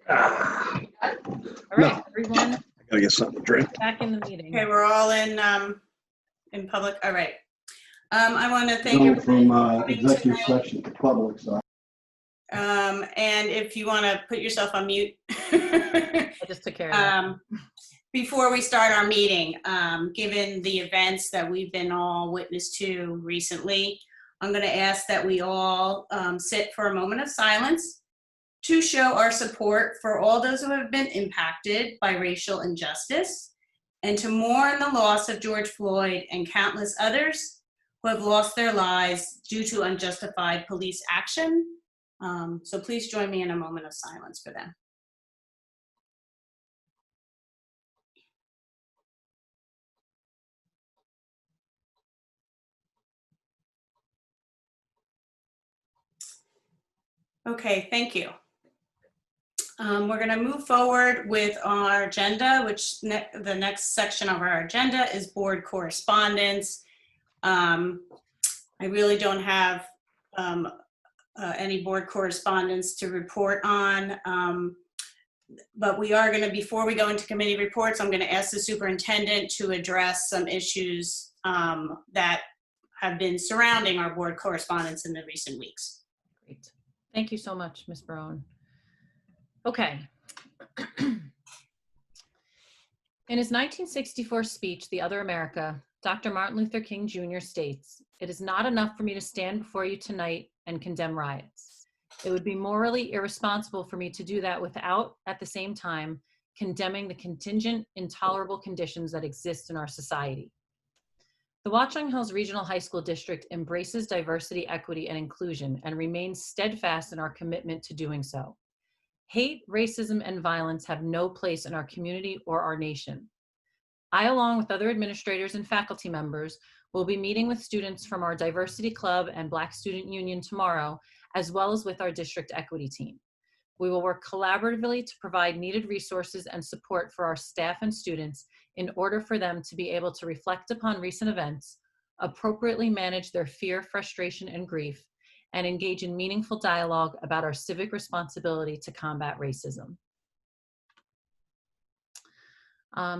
Ah, All right, everyone, I gotta get something to drink. back in the meeting. Okay, we're all in public. All right. I want to thank Go everybody from for coming executive tonight. section to public side. And if you want to put yourself on mute. I just took care of that. Before we start our meeting, given the events that we've been all witness to recently, I'm going to ask that we all sit for a moment of silence to show our support for all those who have been impacted by racial injustice and to mourn the loss of George Floyd and countless others who have lost their lives due to unjustified police action. So please join me in a moment of silence for them. Okay, thank you. We're going to move forward with our agenda, which the next section of our agenda is board correspondence. I really don't have any board correspondence to report on, but we are going to, before we go into committee reports, I'm going to ask the superintendent to address some issues that have been surrounding our board correspondence in the recent weeks. Great. Thank you so much, Ms. Brown. Okay. In his 1964 speech, The Other America, Dr. Martin Luther King Jr. states, "It is not enough for me to stand before you tonight and condemn riots. It would be morally irresponsible for me to do that without, at the same time, condemning the contingent, intolerable conditions that exist in our society." The Watchung Hills Regional High School District embraces diversity, equity, and inclusion and remains steadfast in our commitment to doing so. Hate, racism, and violence have no place in our community or our nation. I, along with other administrators and faculty members, will be meeting with students from our Diversity Club and Black Student Union tomorrow, as well as with our district equity team. We will work collaboratively to provide needed resources and support for our staff and students in order for them to be able to reflect upon recent events, appropriately manage their fear, frustration, and grief, and engage in meaningful dialogue about our civic responsibility to combat racism.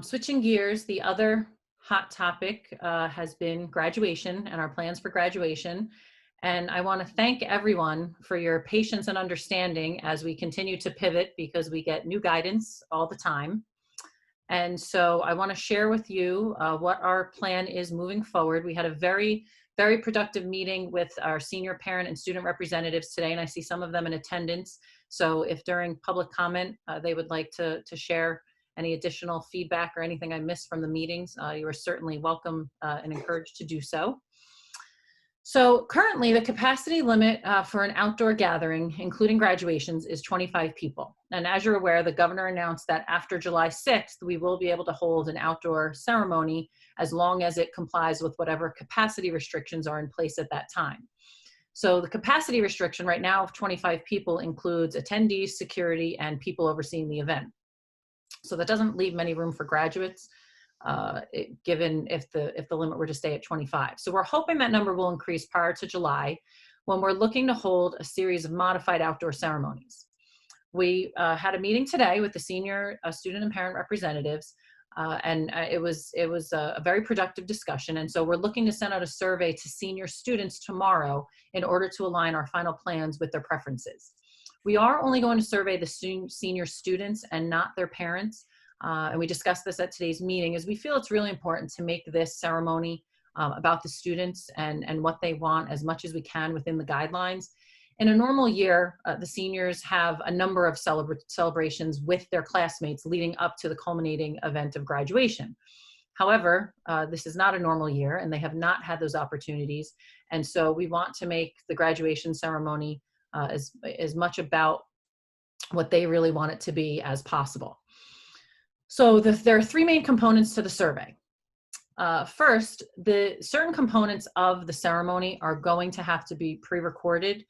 Switching gears, the other hot topic has been graduation and our plans for graduation. And I want to thank everyone for your patience and understanding as we continue to pivot because we get new guidance all the time. And so I want to share with you what our plan is moving forward. We had a very productive meeting with our senior parent and student representatives today, and I see some of them in attendance. So if during public comment they would like to share any additional feedback or anything I missed from the meetings, you are certainly welcome and encouraged to do so. So currently the capacity limit for an outdoor gathering, including graduations, is 25 people. And as you're aware, the governor announced that after July 6th, we will be able to hold an outdoor ceremony as long as it complies with whatever capacity restrictions are in place at that time. So the capacity restriction right now of 25 people includes attendees, security, and people overseeing the event. So that doesn't leave many room for graduates. Given if the limit were to stay at 25. So we're hoping that number will increase prior to July when we're looking to hold a series of modified outdoor ceremonies. We had a meeting today with the senior student and parent representatives and it was a very productive discussion. And so we're looking to send out a survey to senior students tomorrow in order to align our final plans with their preferences. We are only going to survey the senior students and not their parents. And we discussed this at today's meeting, as we feel it's really important to make this ceremony about the students and what they want as much as we can within the guidelines. In a normal year, the seniors have a number of celebrations with their classmates leading up to the culminating event of graduation. However, this is not a normal year and they have not had those opportunities. And so we want to make the graduation ceremony as much about what they really want it to be as possible. So there are three main components to the survey. First, the certain components of the ceremony are going to have to be pre-recorded,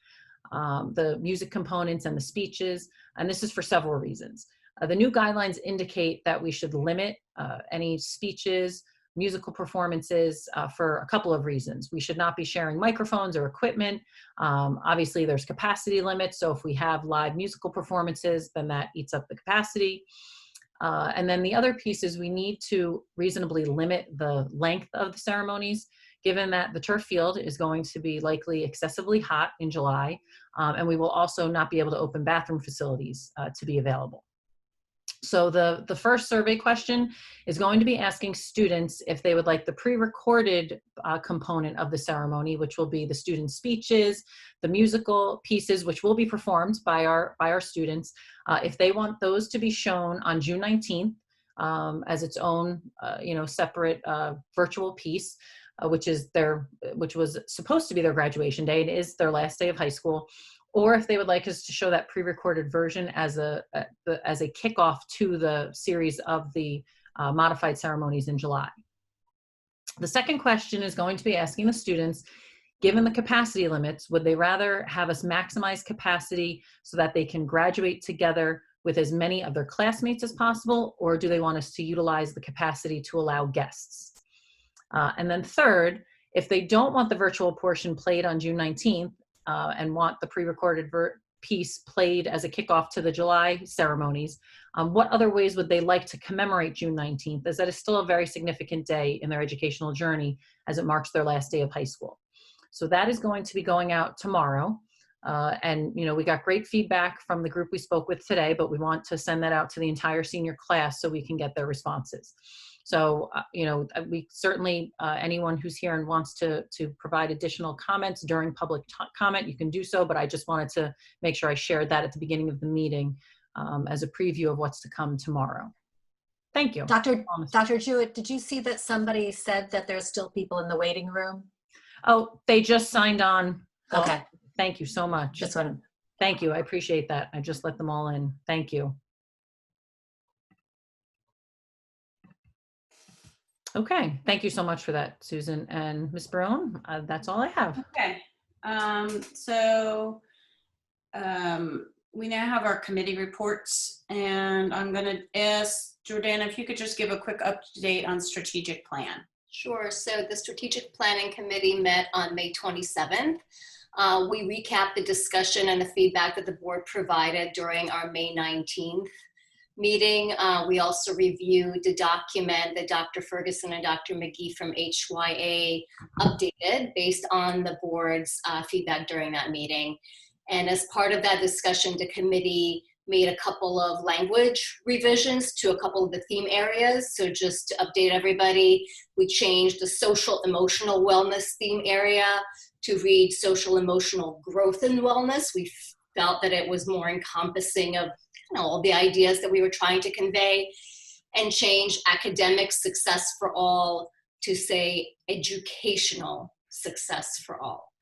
the music components and the speeches, and this is for several reasons. The new guidelines indicate that we should limit any speeches musical performances for a couple of reasons. We should not be sharing microphones or equipment. Obviously, there's capacity limits, so if we have live musical performances, then that eats up the capacity. And then the other piece is we need to reasonably limit the length of the ceremonies, given that the turf field is going to be likely excessively hot in July, and we will also not be able to open bathroom facilities to be available. So the first survey question is going to be asking students if they would like the pre-recorded component of the ceremony, which will be the student speeches, the musical pieces, which will be performed by our students, if they want those to be shown on June 19th as its own, separate virtual piece, which was supposed to be their graduation day and is their last day of high school, or if they would like us to show that pre-recorded version as a kickoff to the series of the modified ceremonies in July. The second question is going to be asking the students, given the capacity limits, would they rather have us maximize capacity so that they can graduate together with as many of their classmates as possible, or do they want us to utilize the capacity to allow guests? And then third, if they don't want the virtual portion played on June 19th, and want the pre-recorded piece played as a kickoff to the July ceremonies, what other ways would they like to commemorate June 19th, as that is still a very significant day in their educational journey as it marks their last day of high school. So that is going to be going out tomorrow. And we got great feedback from the group we spoke with today, but we want to send that out to the entire senior class so we can get their responses. So, we certainly, anyone who's here and wants to provide additional comments during public comment, you can do so, but I just wanted to make sure I shared that at the beginning of the meeting as a preview of what's to come tomorrow. Thank you. Dr. Jewett, did you see that somebody said that there's still people in the waiting room? Oh, they just signed on. Okay. Thank you so much. Just one. Thank you. I appreciate that. I just let them all in. Thank you. Okay, thank you so much for that, Susan. And Ms. Barone, that's all I have. Okay, we now have our committee reports, and I'm going to ask Jordana if you could just give a quick update on strategic plan. Sure. So the Strategic Planning Committee met on May 27th. We recapped the discussion and the feedback that the board provided during our May 19th meeting. We also reviewed the document that Dr. Ferguson and Dr. McGee from HYA updated based on the board's feedback during that meeting. And as part of that discussion, the committee made a couple of language revisions to a couple of the theme areas. So just to update everybody, we changed the social emotional wellness theme area to read social emotional growth and wellness. We felt that it was more encompassing of all the ideas that we were trying to convey, and change academic success for all to say educational success for all.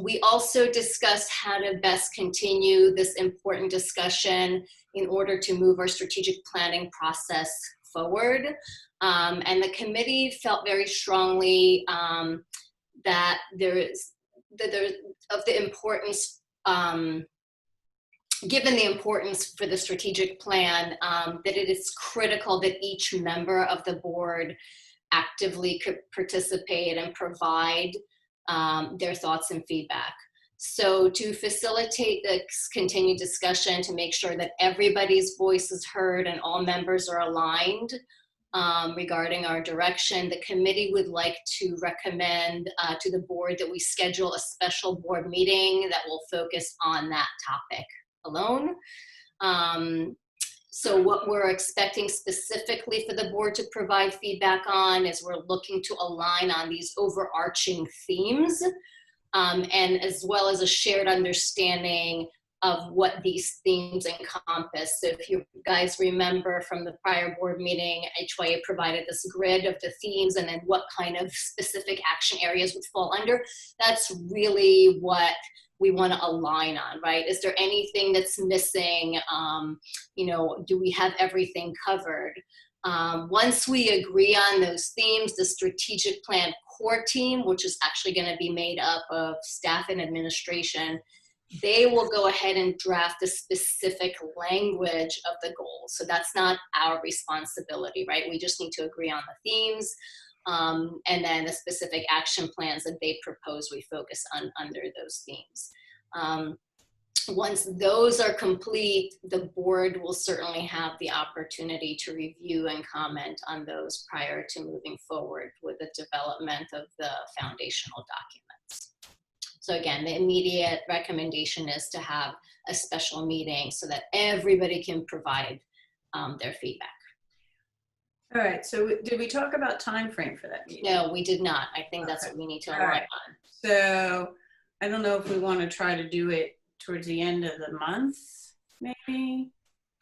We also discussed how to best continue this important discussion in order to move our strategic planning process forward. And the committee felt very strongly that given the importance for the strategic plan, that it is critical that each member of the board actively could participate and provide their thoughts and feedback. So to facilitate this continued discussion, to make sure that everybody's voice is heard and all members are aligned regarding our direction, the committee would like to recommend to the board that we schedule a special board meeting that will focus on that topic alone. So what we're expecting specifically for the board to provide feedback on is we're looking to align on these overarching themes, and as well as a shared understanding of what these themes encompass. So if you guys remember from the prior board meeting, HYA provided this grid of the themes and then what kind of specific action areas would fall under. That's really what we want to align on, right? Is there anything that's missing? Do we have everything covered? Once we agree on those themes, the strategic plan core team, which is actually going to be made up of staff and administration, they will go ahead and draft the specific language of the goals. So that's not our responsibility, right? We just need to agree on the themes, and then the specific action plans that they propose, we focus on under those themes. Once those are complete, the board will certainly have the opportunity to review and comment on those prior to moving forward with the development of the foundational documents. So again, the immediate recommendation is to have a special meeting so that everybody can provide their feedback. All right, so did we talk about time frame for that meeting? No, we did not. I think that's Okay. what we need to All align right. on. So I don't know if we want to try to do it towards the end of the month, maybe,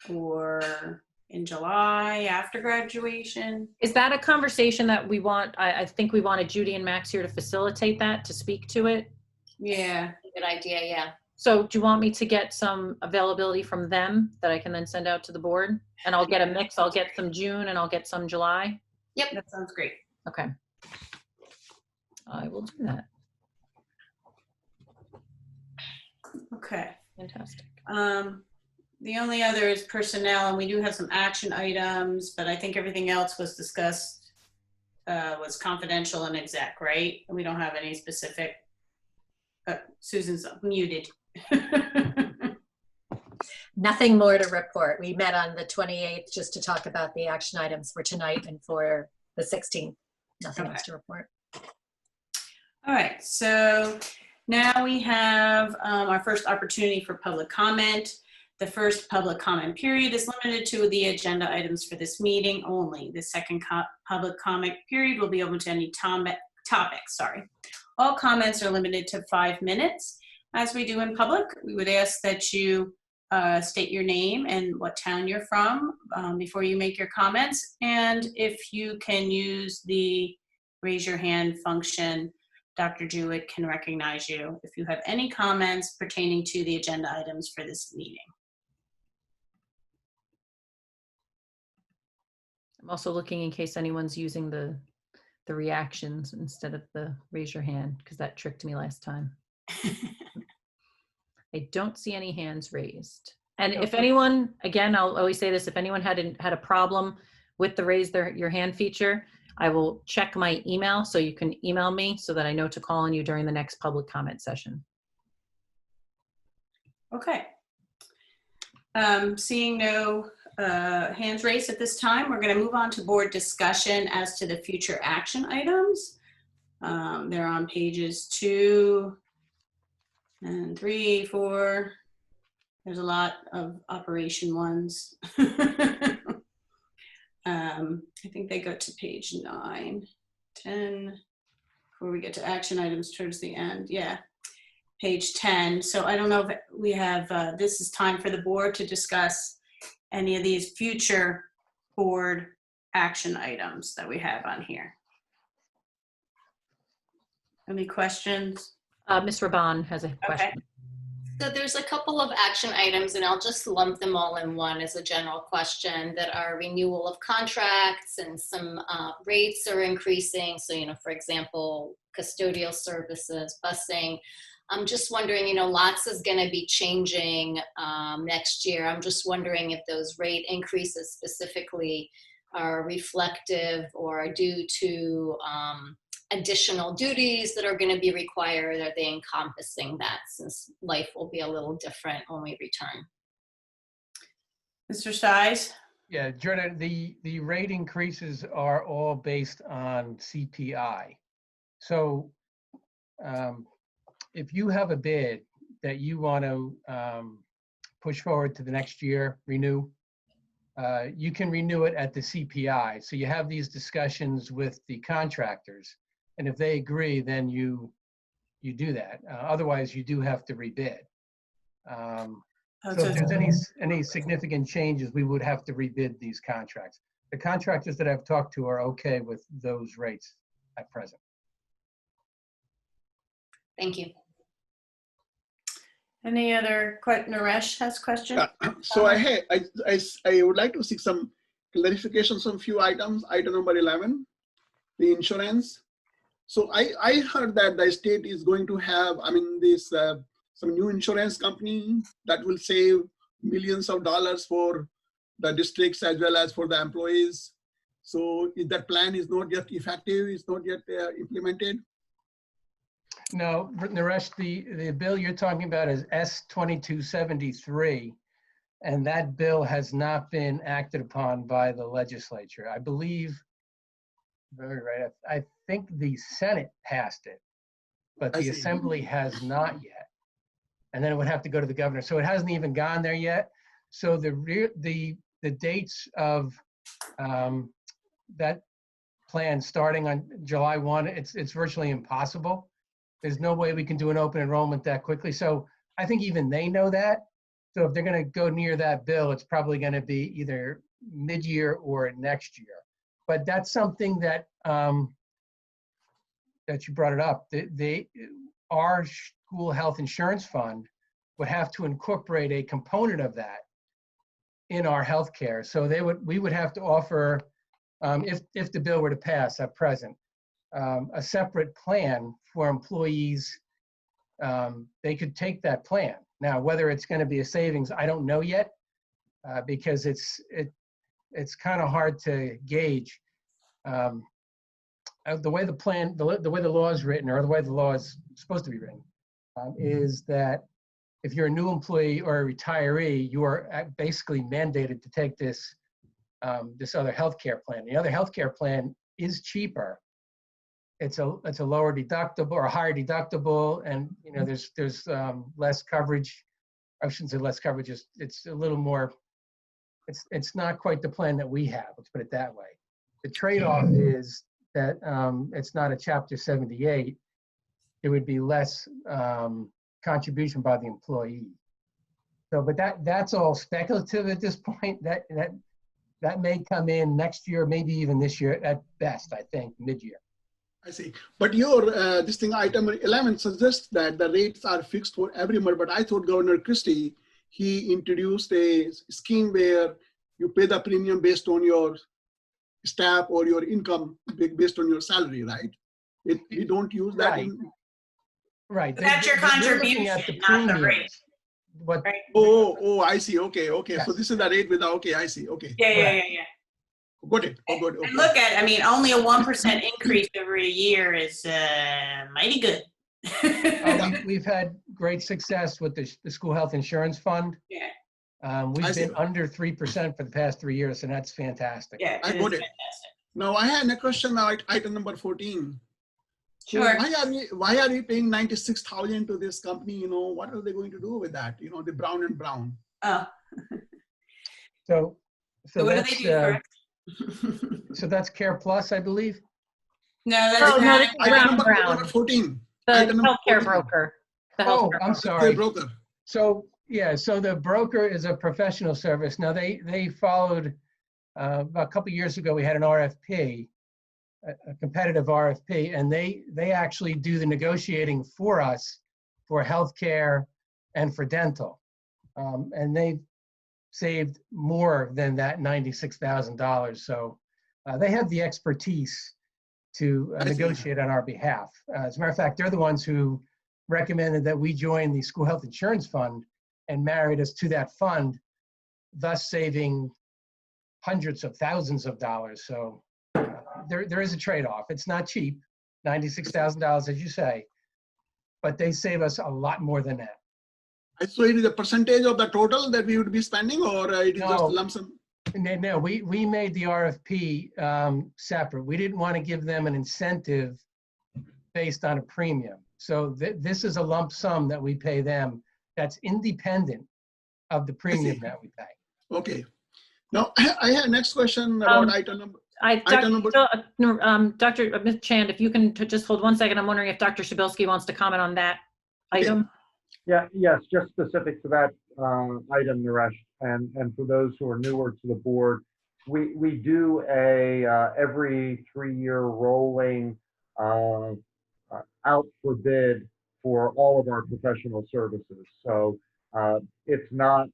or in July after graduation. Is that a conversation that we want? I think we wanted Judy and Max here to facilitate that, to speak to it. Yeah. Good idea, yeah. So do you want me to get some availability from them that I can then send out to the board? And I'll get a mix. I'll get some June and I'll get some July. That sounds great. Okay. I will do that. Okay. Fantastic. The only other is personnel, and we do have some action items, but I think everything else was discussed, was confidential and exec, right? And we don't have any specific, Susan's muted. Nothing more to report. We met on the 28th just to talk about the action items for tonight and for the 16th. Nothing Okay. else to report. All right, so now we have our first opportunity for public comment. The first public comment period is limited to the agenda items for this meeting only. The second public comment period will be open to any topic. All comments are limited to 5 minutes. As we do in public, we would ask that you state your name and what town you're from before you make your comments. And if you can use the raise your hand function, Dr. Jewett can recognize you if you have any comments pertaining to the agenda items for this meeting. I'm also looking in case anyone's using the reactions instead of the raise your hand, because that tricked me last time. I don't see any hands raised. And if anyone, again, I'll always say this, if anyone had a problem with the raise your hand feature, I will check my email, so you can email me so that I know to call on you during the next public comment session. Okay. Seeing no hands raised at this time, we're going to move on to board discussion as to the future action items. They're on pages 2 and 3, 4. There's a lot of operation ones. I think they go to page 9, 10, before we get to action items towards the end. Yeah, page 10. So I don't know if we have, this is time for the board to discuss any of these future board action items that we have on here. Any questions? Ms. Raban has a question. Okay. So there's a couple of action items, and I'll just lump them all in one as a general question, that are renewal of contracts, and some rates are increasing. So, for example, custodial services, busing. I'm just wondering, lots is going to be changing next year. I'm just wondering if those rate increases specifically are reflective or are due to additional duties that are going to be required. Are they encompassing that, since life will be a little different when we return? Mr. Stiles? Yeah, Jordan, the rate increases are all based on CPI. So if you have a bid that you want to push forward to the next year, renew, you can renew it at the CPI. So you have these discussions with the contractors, and if they agree, then you do that. Otherwise, you do have to rebid. So if there's any significant changes, we would have to rebid these contracts. The contractors that I've talked to are okay with those rates at present. Thank you. Any other Naresh has questions? So I would like to seek some clarifications on few items. Item number 11, the insurance. So I heard that the state is going to have, this some new insurance company that will save millions of dollars for the districts as well as for the employees. So if that plan is not yet effective, it's not yet implemented. No, Naresh, the bill you're talking about is S-2273, and that bill has not been acted upon by the legislature. I believe, very right, I think the Senate passed it, but I the see. Assembly has not yet. And then it would have to go to the governor. So it hasn't even gone there yet. So the dates of that plan starting on July 1, it's virtually impossible. There's no way we can do an open enrollment that quickly. So I think even they know that. So if they're going to go near that bill, it's probably going to be either mid-year or next year. But that's something that that you brought it up. Our school health insurance fund would have to incorporate a component of that in our healthcare. So we would have to offer, if the bill were to pass at present, a separate plan for employees. They could take that plan. Now, whether it's going to be a savings, I don't know yet, because it's kind of hard to gauge. The way the plan, the way the law is written, or the way the law is supposed to be written, is that if you're a new employee or a retiree, you are basically mandated to take this other healthcare plan. The other healthcare plan is cheaper. It's a lower deductible or a higher deductible, and there's less coverage. I shouldn't say less coverage. It's a little more. It's not quite the plan that we have. Let's put it that way. The trade-off is that it's not a Chapter 78. It would be less contribution by the employee. So, but that's all speculative at this point. That may come in next year, maybe even this year at best. I think mid-year. I see. But your this thing, item 11, suggests that the rates are fixed for every month. But I thought Governor Christie, he introduced a scheme where you pay the premium based on your staff or your income, based on your salary, right? We don't use that. Right. Right. That's your contribution, not the rate. What? Right? Oh, I see. Okay. Yes. So this is the rate with the, okay, I see. Okay. Yeah. Got it. Oh, good. Okay. And look at, only a 1% increase over a year is mighty good. We've had great success with the school health insurance fund. Yeah. We've been under 3% for the past 3 years, and that's fantastic. Yeah, I got it. fantastic. Now I had a question now at item number 14. Sure. Why are we paying $96,000 to this company? What are they going to do with that? The Brown and Brown. Oh. So what that's, do they do for? so that's Care Plus, I believe. No, that's Oh, no, this is Item Brown. number 14. The Item number healthcare 14. broker. The Oh, healthcare I'm broker. sorry. Broker. So the broker is a professional service. Now they followed about a couple of years ago. We had an RFP, a competitive RFP, and they actually do the negotiating for us for healthcare and for dental, and they've saved more than that $96,000. So they have the expertise to negotiate on our behalf. As a matter of fact, they're the ones who recommended that we join the school health insurance fund and married us to that fund, thus saving hundreds of thousands of dollars. So there is a trade-off. It's not cheap, $96,000, as you say, but they save us a lot more than that. So it is a percentage of the total that we would be spending, or it is just a lump sum? No, we made the RFP separate. We didn't want to give them an incentive based on a premium. So this is a lump sum that we pay them that's independent of the premium that we pay. Okay. Now, I have next question about item number. Dr. Ms. Chand, if you can just hold 1 second, I'm wondering if Dr. Shabilsky wants to comment on that item. Yes, just specific to that item, Naresh, and for those who are newer to the board, we do a every 3-year rolling out for bid for all of our professional services. So it's not,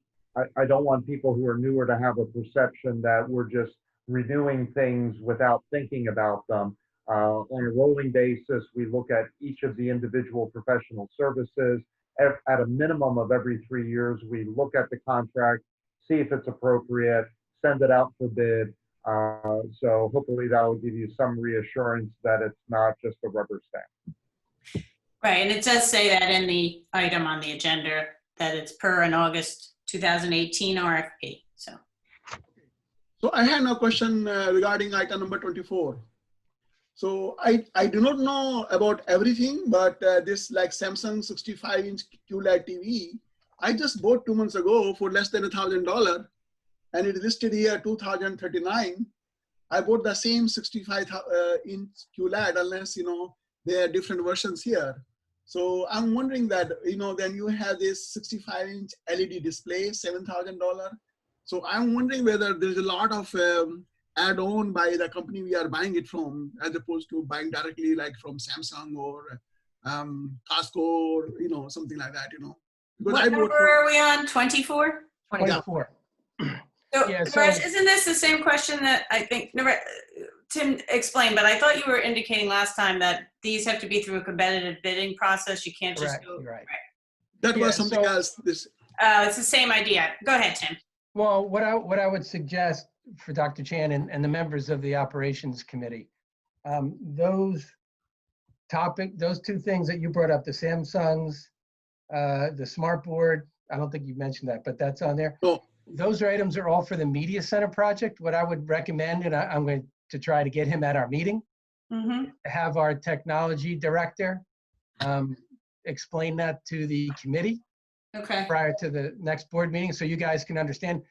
I don't want people who are newer to have a perception that we're just renewing things without thinking about them. On a rolling basis, we look at each of the individual professional services at a minimum of every 3 years, we look at the contract, see if it's appropriate, send it out for bid. So hopefully that will give you some reassurance that it's not just a rubber stamp. Right, and it does say that in the item on the agenda that it's per an August 2018 RFP, so. So I had a question regarding item number 24. So I do not know about everything, but this like Samsung 65-inch QLED TV, I just bought 2 months ago for less than $1,000, and it listed here 2039. I bought the same 65-inch QLED, unless there are different versions here. So I'm wondering that then you have this 65-inch LED display, $7,000. So I'm wondering whether there's a lot of add-on by the company we are buying it from, as opposed to buying directly like from Samsung or Costco or something like that. Because What number are we on, 24? 24. So, Yeah, Naresh, isn't this the same question that I think Tim explained, but I thought you were indicating last time that these have to be through a competitive bidding process. You can't just Correct, go. you're right. that Yeah, was something so- else. It's the same idea. Go ahead, Tim. Well, what I would suggest for Dr. Chan and the members of the operations committee, those two things that you brought up, the Samsungs, the smart board, I don't think you mentioned that, but that's on there. Oh. Those items are all for the media center project. What I would recommend, and I'm going to try to get him at our meeting, Mm-hmm. have our technology director explain that to the committee Okay. prior to the next board meeting, so you guys can understand.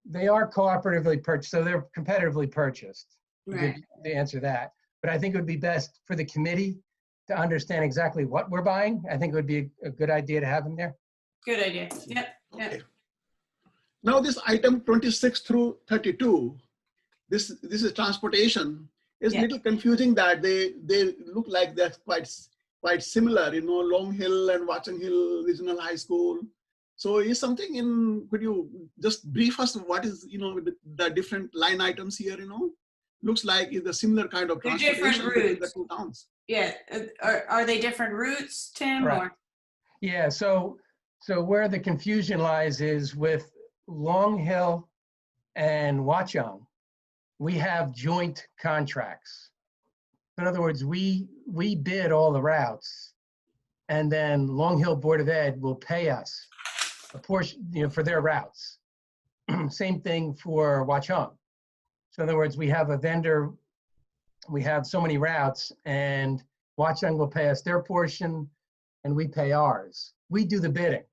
They are cooperatively purchased, so they're competitively purchased. Right. To answer that. But I think it would be best for the committee to understand exactly what we're buying. I think it would be a good idea to have them there. Good idea. Yep. Okay. Now this item 26 through 32, this is transportation. It's a Yeah. little confusing that they look like they're quite similar, Long Hill and Watson Hill Regional High School. So is something could you just brief us what is, the different line items here, Looks like it's a similar kind of They're different transportation between the routes. two towns. Yeah. Are they different routes, Tim? Right. Or? Yeah, so where the confusion lies is with Long Hill and Watchung, we have joint contracts. In other words, we bid all the routes, and then Long Hill Board of Ed will pay us a portion, for their routes. Same thing for Watchung. So in other words, we have a vendor, we have so many routes, and Watchung will pay us their portion, and we pay ours. We do the bidding.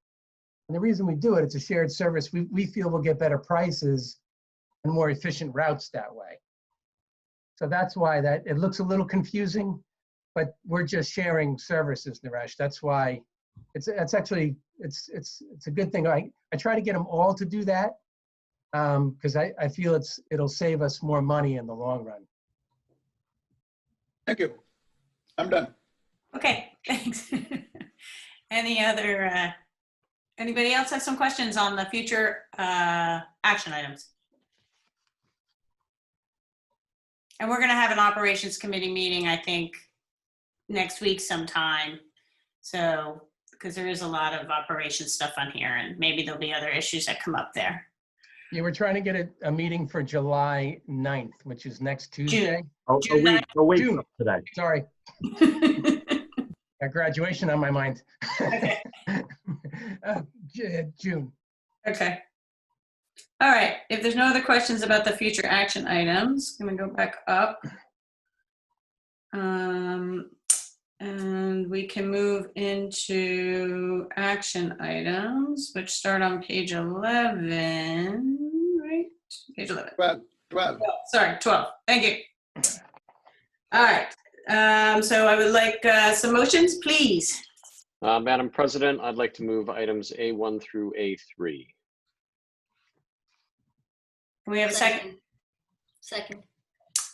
And the reason we do it, it's a shared service. We feel we'll get better prices and more efficient routes that way. So that's why that it looks a little confusing, but we're just sharing services, Naresh. That's why it's actually a good thing. I try to get them all to do that because I feel it'll save us more money in the long run. Thank you. I'm done. Okay, thanks. Anybody else have some questions on the future action items? And we're gonna have an operations committee meeting, I think, next week sometime. So, because there is a lot of operations stuff on here, and maybe there'll be other issues that come up there. Yeah, we're trying to get a meeting for July 9th, which is next Tuesday. A June week June. from today. Sorry, got graduation on my mind. Okay. June. Okay. All right, if there's no other questions about the future action items, I'm gonna go back up. And we can move into action items, which start on page 11, right? Page 11. 12. Oh, sorry, 12. Thank you. All right. So I would like some motions, please. Madam President, I'd like to move items A1 through A3. Can we have a second? Second.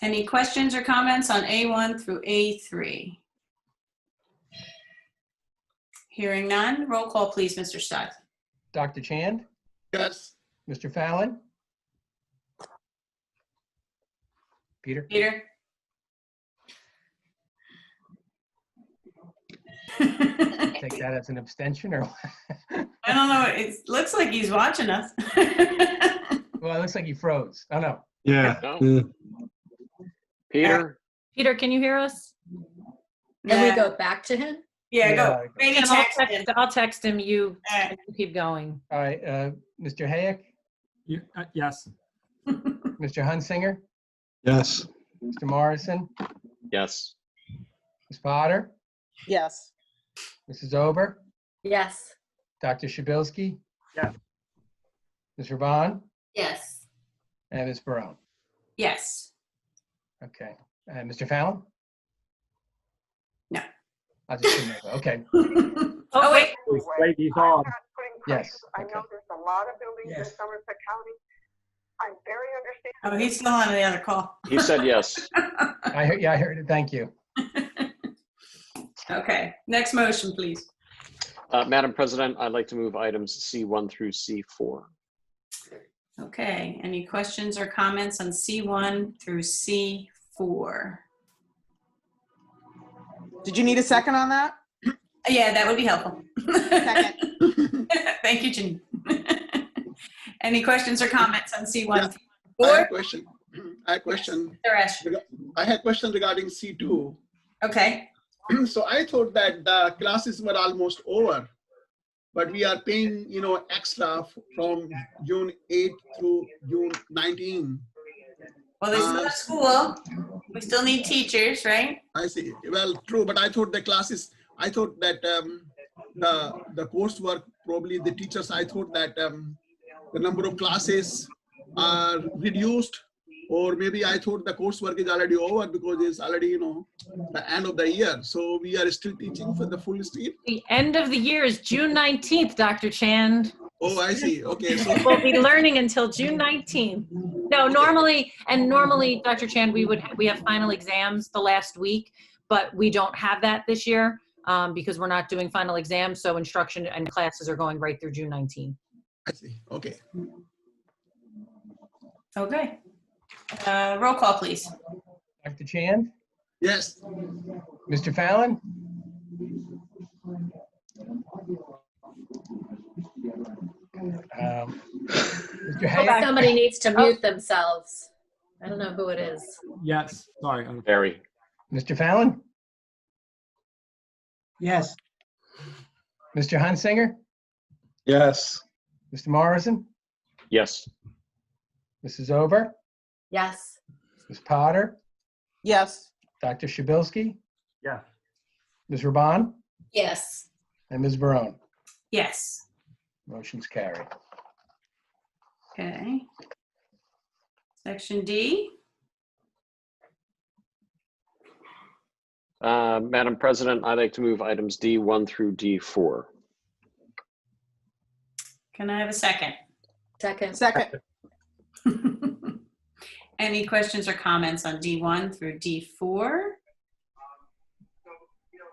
Any questions or comments on A1 through A3? Hearing none, roll call please, Mr. Stott. Dr. Chand, Yes. Mr. Fallon, Peter, Peter? Take that as an abstention, or I don't know. It looks like he's watching us. well, it looks like he froze. Oh no. Yeah. No. Peter? Peter, can you hear us? And we go back to him? Yeah, go. Yeah. Maybe Tim, text him. I'll text him. You Uh, keep going. All right, Mr. Hayek, Yes. Mr. Hunsinger, Yes. Mr. Morrison, Yes. Ms. Potter, Yes. Mrs. Ober, Yes. Dr. Shabilsky. Yes. Ms. Raban, Yes. and Ms. Barone. Yes. Okay. And Mr. Fallon? No. I'll just say no. Okay. Oh, wait. Wait, he's on. Yes. I Okay. know there's a lot of buildings in Yes. Somerset County. I'm very understanding. Oh, he's still on the other call. He said yes. I heard, yeah, I heard it. Thank you. Okay, next motion, please. Madam President, I'd like to move items C1 through C4. Okay, any questions or comments on C1 through C4? Did you need a second on that? Yeah, that would be helpful. Second. Thank you, Janine. Any questions or comments on C1 Yeah. through I had a C4? question. I had a question. Suresh. I had a question regarding C2. Okay, So I thought that the classes were almost over, but we are paying, extra from June 8th through June 19. well, there's still school. We still need teachers, right? I see. Well, true, but I thought the classes, I thought that the coursework, probably the teachers, I thought that the number of classes are reduced, or maybe I thought the coursework is already over because it's already, the end of the year. So we are still teaching for the full steam. The end of the year is June 19th, Dr. Chand. Oh, I see. Okay, so We'll be learning until June 19th. No, normally, Dr. Chand, we have final exams the last week, but we don't have that this year because we're not doing final exams. So instruction and classes are going right through June 19th. I see. Okay. Okay. Roll call, please. Dr. Chand, Yes. Mr. Fallon, Mr. Hayek, Somebody needs to mute themselves. I don't know who it is. Yes. Sorry. Barry? Mr. Fallon, Yes. Mr. Hunsinger, Yes. Mr. Morrison, Yes. Mrs. Ober, Yes. Ms. Potter, Yes. Dr. Shabilsky, Yes. Ms. Raban, Yes. and Ms. Barone. Yes. Motion's carried. Okay. Section D. Madam President, I'd like to move items D1 through D4. Can I have a second? Second. Second. Any questions or comments on D1 through D4?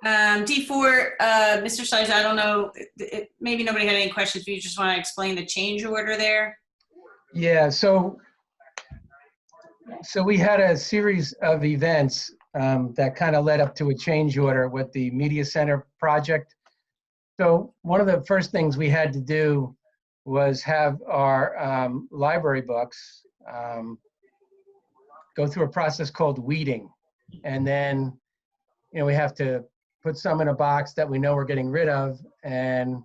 D4, Mr. Slice, I don't know, maybe nobody had any questions, but you just want to explain the change order there? Yeah, so we had a series of events that kind of led up to a change order with the media center project. So one of the first things we had to do was have our library books go through a process called weeding. And then, we have to put some in a box that we know we're getting rid of. And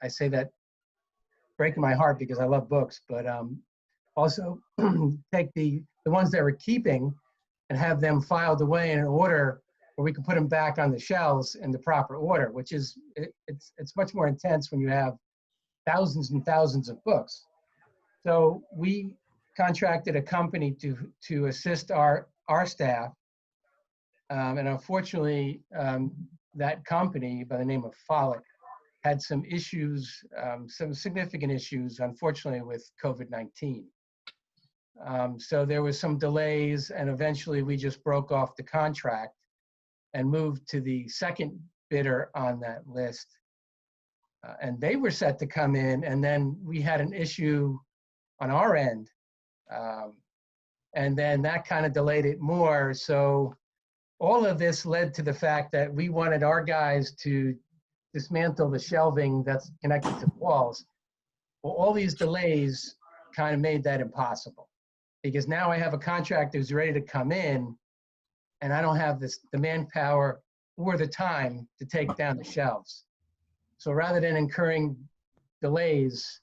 I say that breaking my heart because I love books, but also take the ones that we're keeping and have them filed away in an order where we can put them back on the shelves in the proper order, which is, it's much more intense when you have thousands and thousands of books. So we contracted a company to assist our staff. And unfortunately, that company by the name of Follick had some issues, some significant issues, unfortunately, with COVID-19. So there was some delays, and eventually we just broke off the contract and moved to the second bidder on that list. And they were set to come in, and then we had an issue on our end. And then that kind of delayed it more. So all of this led to the fact that we wanted our guys to dismantle the shelving that's connected to the walls. Well, all these delays kind of made that impossible, because now I have a contractor who's ready to come in, and I don't have the manpower or the time to take down the shelves. So rather than incurring delays,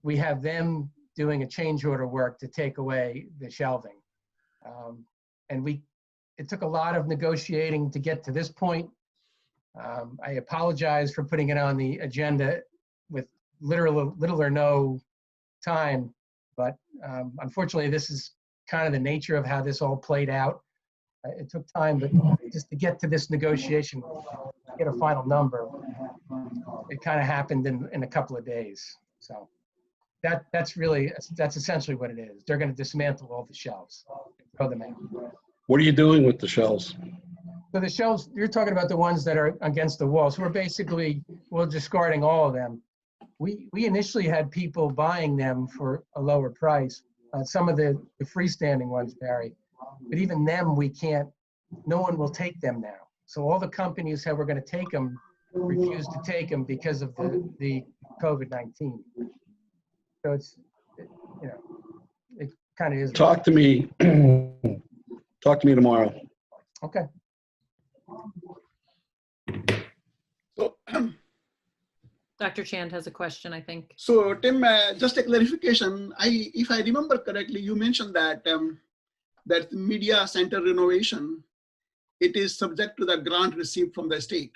we have them doing a change order work to take away the shelving. And it took a lot of negotiating to get to this point. I apologize for putting it on the agenda with little or no time, but unfortunately, this is kind of the nature of how this all played out. It took time, but just to get to this negotiation, get a final number, it kind of happened in a couple of days. So that's essentially what it is. They're going to dismantle all the shelves, throw them out. What are you doing with the shelves? So the shelves, you're talking about the ones that are against the wall. So we're discarding all of them. We initially had people buying them for a lower price. Some of the freestanding ones, Barry, but even them no one will take them now. So all the companies that were going to take them refused to take them because of the COVID-19. So it kind of is. Talk to me. Talk to me tomorrow. Okay. So, Dr. Chand has a question, I think. so Tim, just a clarification. If I remember correctly, you mentioned that that media center renovation, it is subject to the grant received from the state.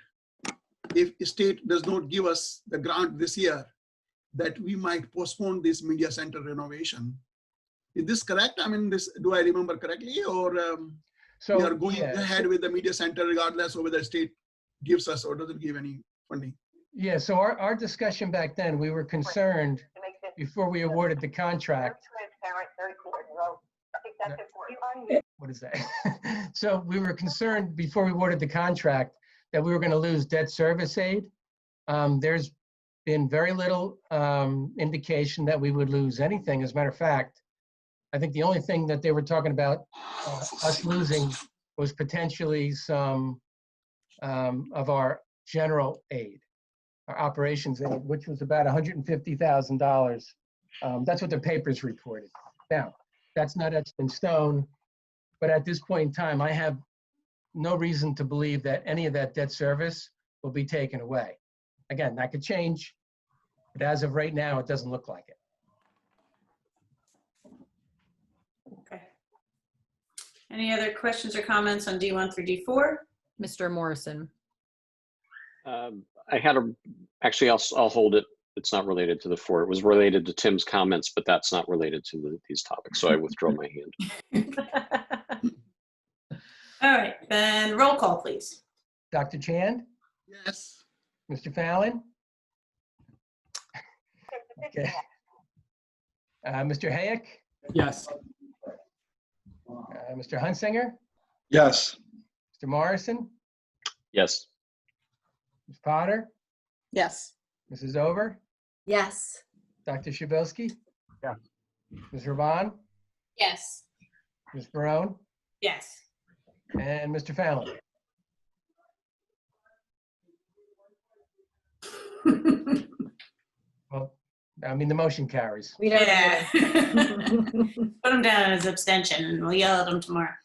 If state does not give us the grant this year, that we might postpone this media center renovation. Is this correct? I mean, do I remember correctly, or we are going ahead with the media center regardless of whether the state gives us or doesn't give any funding? Yeah, so our discussion back then, we were concerned before we awarded the contract. What is that? So we were concerned before we awarded the contract that we were going to lose debt service aid. There's been very little indication that we would lose anything. As a matter of fact, I think the only thing that they were talking about us losing was potentially some of our general aid, our operations aid, which was about $150,000. That's what the papers reported. Now, that's not etched in stone, but at this point in time, I have no reason to believe that any of that debt service will be taken away. Again, that could change, but as of right now, it doesn't look like it. Okay. Any other questions or comments on D1 through D4? Mr. Morrison. Actually, I'll hold it. It's not related to the 4. It was related to Tim's comments, but that's not related to these topics. So I withdraw my hand. All right, then roll call, please. Dr. Chand? Yes. Mr. Fallon? Okay. Mr. Hayek? Yes. Mr. Hunsinger? Yes. Mr. Morrison? Yes. Ms. Potter? Yes. Mrs. Over? Yes. Dr. Shabilsky? Yes. Ms. Raban? Yes. Ms. Barone? Yes. And Mr. Fallon? Well, I mean, the motion carries. We don't Yeah. need Put him down as abstention and we'll yell at him tomorrow.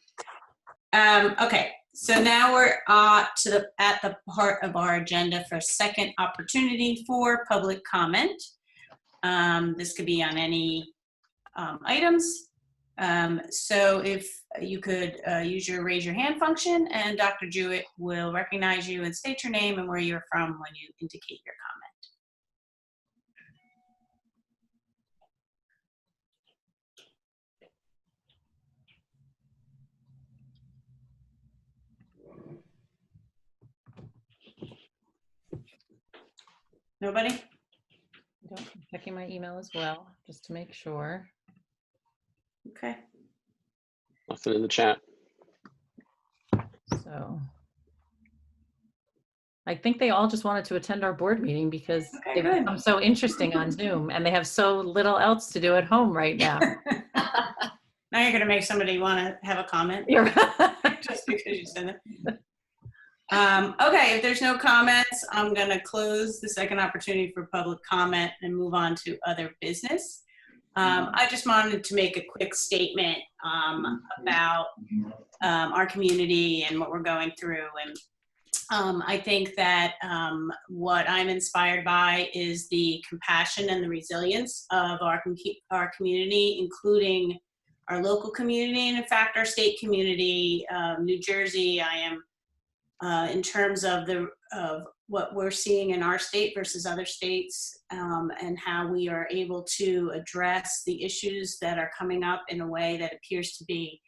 Okay, so now we're at the part of our agenda for second opportunity for public comment. This could be on any items. So if you could use your raise your hand function, and Dr. Jewett will recognize you and state your name and where you're from when you indicate your comment. Nobody? I'm checking my email as well, just to make sure. Okay. Nothing in the chat. So I think they all just wanted to attend our board meeting because Okay, they've become so interesting on Zoom, and they have so little else to do at home right now. Now you're going to make somebody want to have a comment. You're Just because. because you said that. Okay, if there's no comments, I'm going to close the second opportunity for public comment and move on to other business. I just wanted to make a quick statement about our community and what we're going through. And I think that what I'm inspired by is the compassion and the resilience of our community, including our local community and, in fact, our state community. New Jersey, I am in terms of what we're seeing in our state versus other states, and how we are able to address the issues that are coming up in a way that appears to be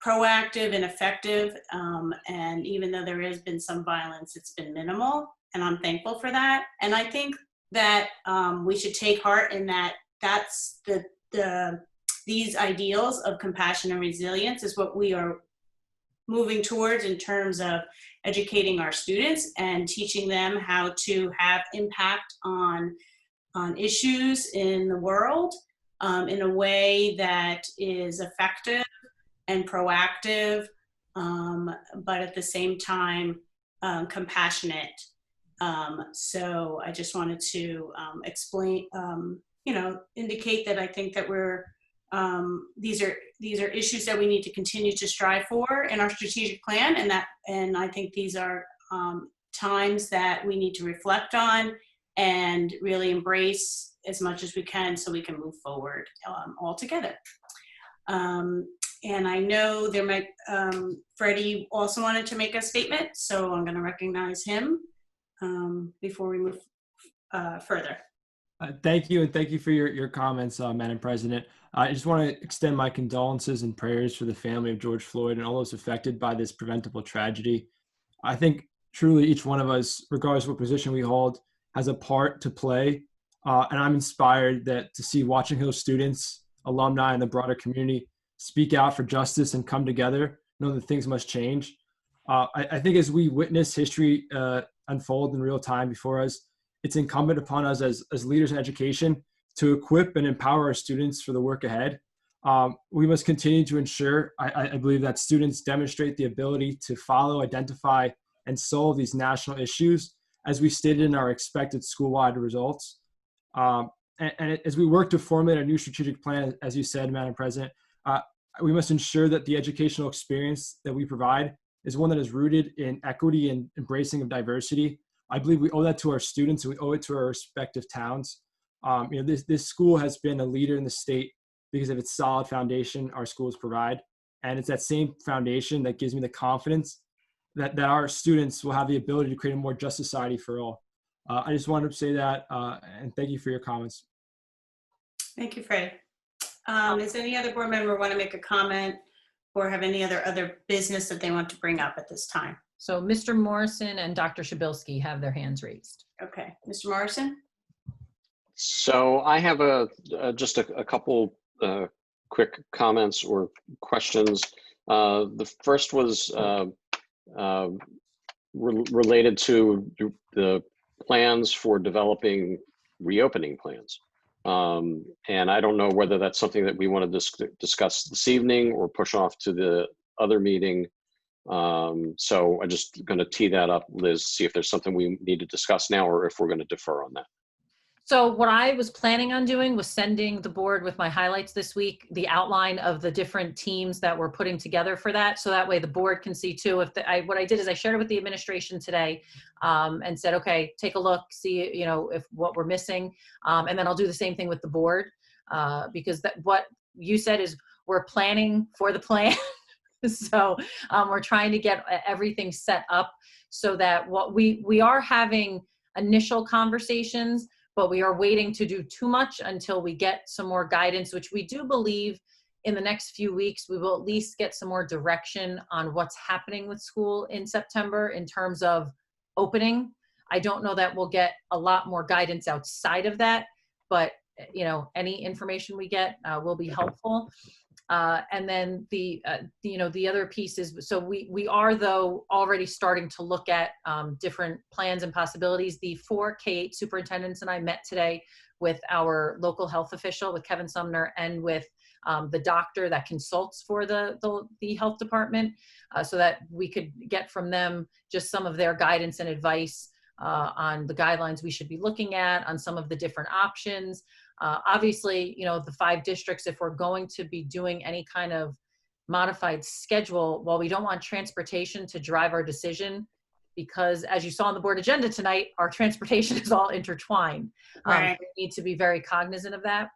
proactive and effective. And even though there has been some violence, it's been minimal, and I'm thankful for that. And I think that we should take heart in that. That's these ideals of compassion and resilience is what we are moving towards in terms of educating our students and teaching them how to have impact on issues in the world in a way that is effective and proactive, but at the same time compassionate. So I just wanted to explain, indicate that I think that these are issues that we need to continue to strive for in our strategic plan, and I think these are times that we need to reflect on and really embrace as much as we can so we can move forward all together. And I know there might, Freddie also wanted to make a statement, so I'm going to recognize him before we move further. Thank you, and thank you for your comments, Madam President. I just want to extend my condolences and prayers for the family of George Floyd and all those affected by this preventable tragedy. I think truly each one of us, regardless of what position we hold, has a part to play. And I'm inspired to see Watching Hill students, alumni, and the broader community speak out for justice and come together, know that things must change. I think as we witness history unfold in real time before us, it's incumbent upon us as leaders in education to equip and empower our students for the work ahead. We must continue to ensure, I believe, that students demonstrate the ability to follow, identify, and solve these national issues as we stated in our expected school-wide results. And as we work to formulate a new strategic plan, as you said, Madam President, we must ensure that the educational experience that we provide is one that is rooted in equity and embracing of diversity. I believe we owe that to our students, and we owe it to our respective towns. This school has been a leader in the state because of its solid foundation our schools provide. And it's that same foundation that gives me the confidence that our students will have the ability to create a more just society for all. I just wanted to say that, and thank you for your comments. Thank you, Freddie. Does any other board member want to make a comment or have any other business that they want to bring up at this time? So Mr. Morrison and Dr. Shabilsky have their hands raised. Okay, Mr. Morrison? So I have just a couple quick comments or questions. The first was related to the plans for developing reopening plans. And I don't know whether that's something that we want to discuss this evening or push off to the other meeting. So I'm just going to tee that up, Liz, see if there's something we need to discuss now or if we're going to defer on that. So what I was planning on doing was sending the board with my highlights this week, the outline of the different teams that we're putting together for that. So that way the board can see too. What I did is I shared it with the administration today and said, okay, take a look, see, if what we're missing. And then I'll do the same thing with the board because what you said is we're planning for the plan. So we're trying to get everything set up so that what we are having initial conversations, but we are waiting to do too much until we get some more guidance, which we do believe in the next few weeks, we will at least get some more direction on what's happening with school in September in terms of opening. I don't know that we'll get a lot more guidance outside of that, but any information we get will be helpful. And then the other piece is, so we are though already starting to look at different plans and possibilities. The 4 K-8 superintendents and I met today with our local health official, with Kevin Sumner, and with the doctor that consults for the health department, so that we could get from them just some of their guidance and advice on the guidelines we should be looking at, on some of the different options. Obviously, you know, the 5 districts, if we're going to be doing any kind of modified schedule, while we don't want transportation to drive our decision, because as you saw on the board agenda tonight, our transportation is all intertwined. Right. We need to be very cognizant of that.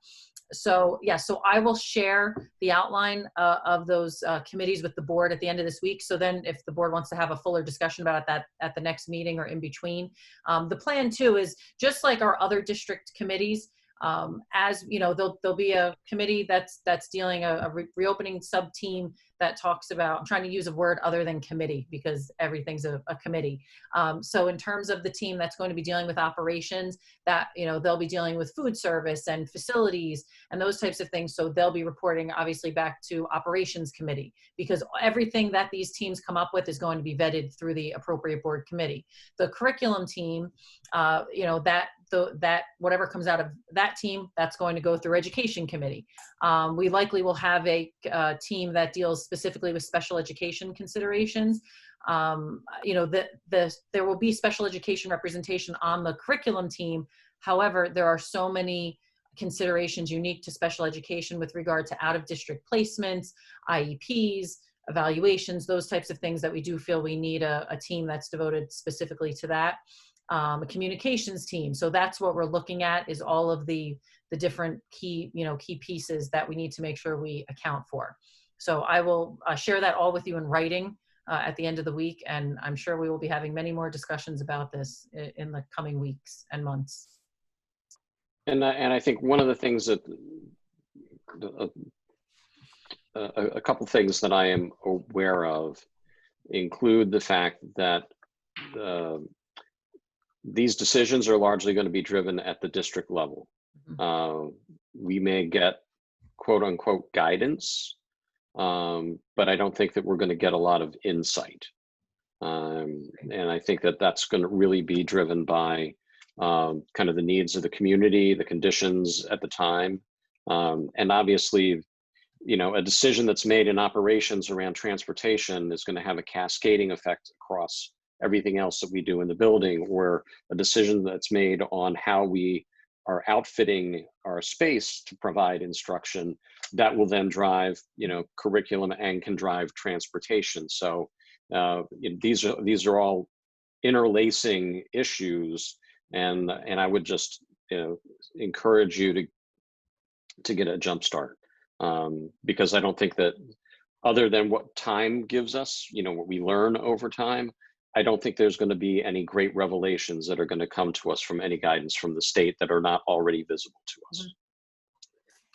So yeah, so I will share the outline of those committees with the board at the end of this week. So then if the board wants to have a fuller discussion about that at the next meeting or in between, the plan too is just like our other district committees. As you know, there'll be a committee that's dealing a reopening sub team that talks about, I'm trying to use a word other than committee because everything's a committee. So in terms of the team that's going to be dealing with operations, that, you know, they'll be dealing with food service and facilities and those types of things. So they'll be reporting obviously back to operations committee, because everything that these teams come up with is going to be vetted through the appropriate board committee. The curriculum team, you know, that whatever comes out of that team, that's going to go through education committee. We likely will have a team that deals specifically with special education considerations. You know, there will be special education representation on the curriculum team. However, there are so many considerations unique to special education with regard to out-of-district placements, IEPs, evaluations, those types of things, that we do feel we need a team that's devoted specifically to that. A communications team. So that's what we're looking at, is all of the different key pieces that we need to make sure we account for. So I will share that all with you in writing at the end of the week, and I'm sure we will be having many more discussions about this in the coming weeks and months. And I think one of the things that a couple things that I am aware of include the fact that these decisions are largely going to be driven at the district level. We may get quote unquote guidance, but I don't think that we're going to get a lot of insight. And I think that that's going to really be driven by kind of the needs of the community, the conditions at the time. And obviously, you know, a decision that's made in operations around transportation is going to have a cascading effect across everything else that we do in the building, or a decision that's made on how we are outfitting our space to provide instruction, that will then drive, you know, curriculum and can drive transportation. So these are all interlacing issues, and I would just, you know, encourage you to get a jump start, because I don't think that, other than what time gives us, you know, what we learn over time, I don't think there's going to be any great revelations that are going to come to us from any guidance from the state that are not already visible to us.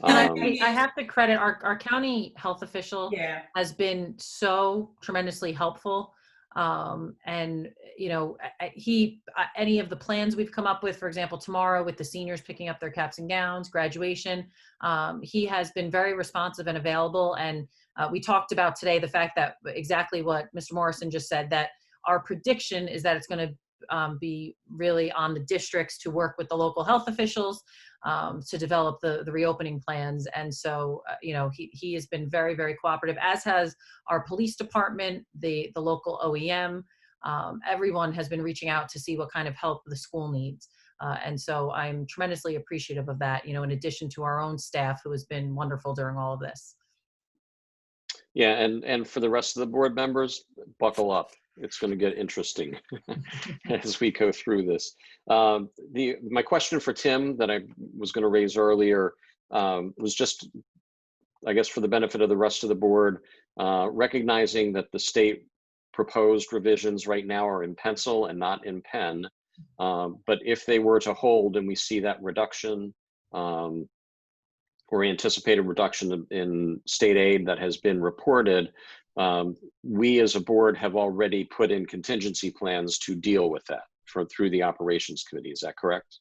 I have to credit our county health official. Yeah. Has been so tremendously helpful. And you know, any of the plans we've come up with, for example, tomorrow with the seniors picking up their caps and gowns, graduation, he has been very responsive and available. And we talked about today the fact that exactly what Mr. Morrison just said, that our prediction is that it's going to be really on the districts to work with the local health officials to develop the reopening plans. And so, you know, he has been very, very cooperative, as has our police department, the local OEM. Everyone has been reaching out to see what kind of help the school needs. And so I'm tremendously appreciative of that, you know, in addition to our own staff, who has been wonderful during all of this. Yeah, and for the rest of the board members, buckle up. It's going to get interesting as we go through this. My question for Tim that I was going to raise earlier was just, I guess, for the benefit of the rest of the board, recognizing that the state proposed revisions right now are in pencil and not in pen. But if they were to hold and we see that reduction, or anticipated reduction in state aid that has been reported, we as a board have already put in contingency plans to deal with that through the operations committee. Is that correct?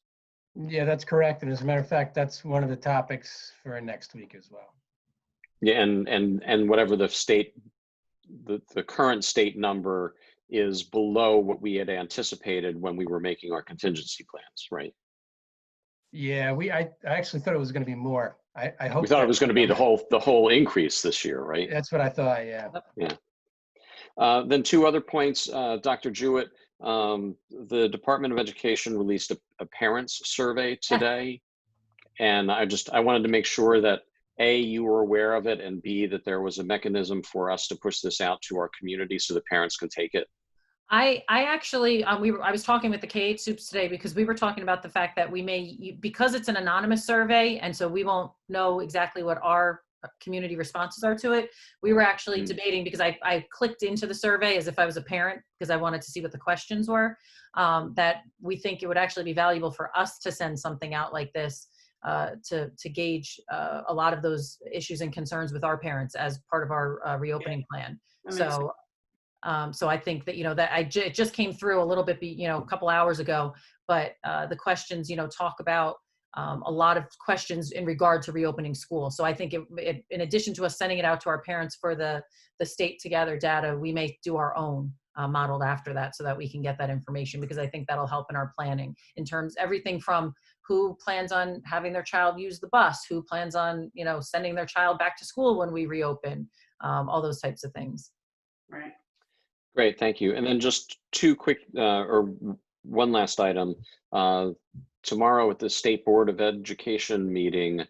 Yeah, that's correct. And as a matter of fact, that's one of the topics for next week as well. Yeah, and whatever the state, the current state number is below what we had anticipated when we were making our contingency plans, right? Yeah, I actually thought it was going to be more. I hope We thought it that- was going to be the whole increase this year, right? That's what I thought, yeah. Yeah. Then two other points, Dr. Jewett, the Department of Education released a parents survey today. And I wanted to make sure that A, you were aware of it, and B, that there was a mechanism for us to push this out to our community so the parents can take it. I actually, I was talking with the K-8 soups today because we were talking about the fact that we may, because it's an anonymous survey, and so we won't know exactly what our community responses are to it. We were actually debating, because I clicked into the survey as if I was a parent because I wanted to see what the questions were, that we think it would actually be valuable for us to send something out like this to gauge a lot of those issues and concerns with our parents as part of our reopening plan. So I think that, it just came through a little bit, a couple hours ago, but the questions, talk about a lot of questions in regard to reopening school. So I think it, in addition to us sending it out to our parents for the state together data, we may do our own modeled after that so that we can get that information, because I think that'll help in our planning in terms everything from who plans on having their child use the bus, who plans on, sending their child back to school when we reopen, all those types of things. Right. Great, thank you. And then just two quick, or one last item. Tomorrow at the State Board of Education meeting,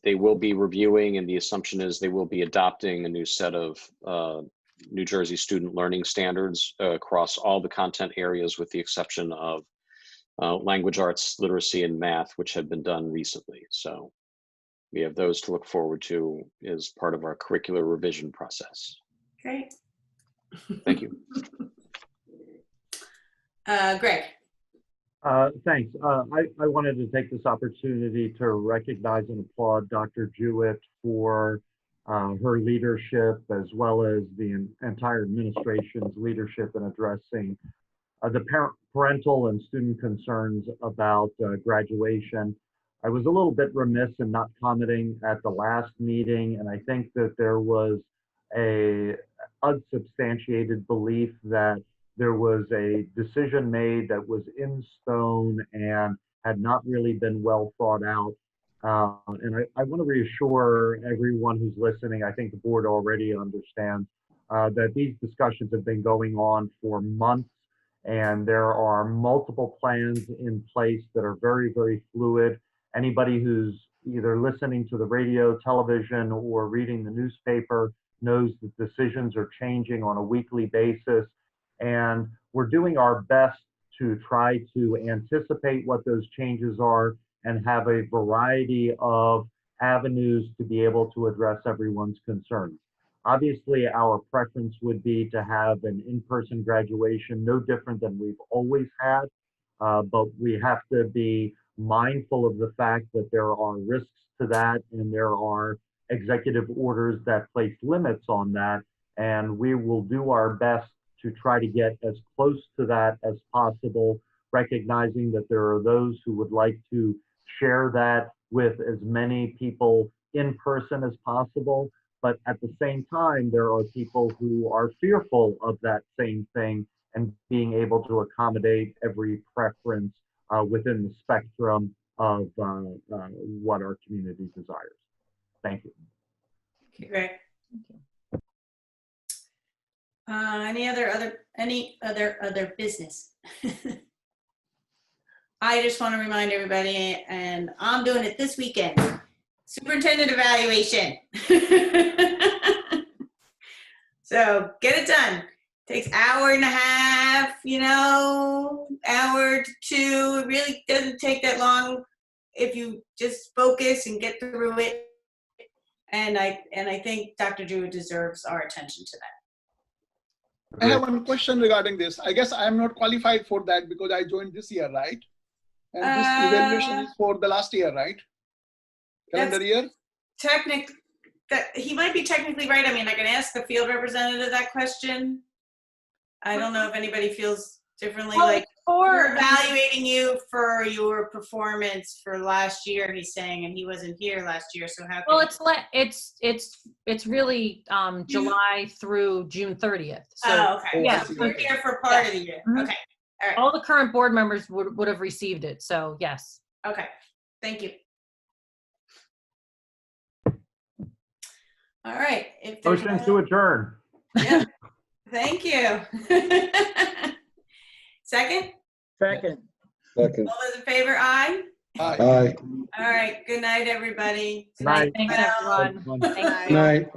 they will be reviewing, and the assumption is they will be adopting a new set of New Jersey student learning standards across all the content areas, with the exception of language arts, literacy, and math, which have been done recently. So we have those to look forward to as part of our curricular revision process. Great. Thank you. Greg. Thanks. I wanted to take this opportunity to recognize and applaud Dr. Jewett for her leadership, as well as the entire administration's leadership in addressing the parental and student concerns about graduation. I was a little bit remiss in not commenting at the last meeting, and I think that there was a unsubstantiated belief that there was a decision made that was in stone and had not really been well thought out. And I want to reassure everyone who's listening, I think the board already understands that these discussions have been going on for months, and there are multiple plans in place that are very, very fluid. Anybody who's either listening to the radio, television, or reading the newspaper knows that decisions are changing on a weekly basis. And we're doing our best to try to anticipate what those changes are and have a variety of avenues to be able to address everyone's concerns. Obviously, our preference would be to have an in-person graduation, no different than we've always had, but we have to be mindful of the fact that there are risks to that, and there are executive orders that place limits on that, and we will do our best to try to get as close to that as possible, recognizing that there are those who would like to share that with as many people in person as possible. But at the same time, there are people who are fearful of that same thing, and being able to accommodate every preference within the spectrum of what our community desires. Thank you. Great. Any other business? I just want to remind everybody, and I'm doing it this weekend, superintendent evaluation. So get it done. Takes hour and a half, hour to two. It really doesn't take that long if you just focus and get through it. And I think Dr. Jewett deserves our attention to that. I have one question regarding this. I guess I'm not qualified for that because I joined this year, right? And this evaluation is for the last year, right? Calendar year? He might be technically right. I mean, I can ask the field representative that question. I don't know if anybody feels differently. Well, like we're evaluating you for your performance for last year, he's saying, and he wasn't here last year. So how? Well, it's really July through June 30th. So okay. Yeah, so you're here for part of the year. Mm-hmm. Okay. All right. All the current board members would have received it. So yes. Okay, thank you. All right. If there's Motion no- to adjourn. Yeah, thank you. Second? Second. Second. All those in favor, aye? Aye. All right, good night, everybody. Good night. Night. Thanks, Well, everyone. Good night. Night.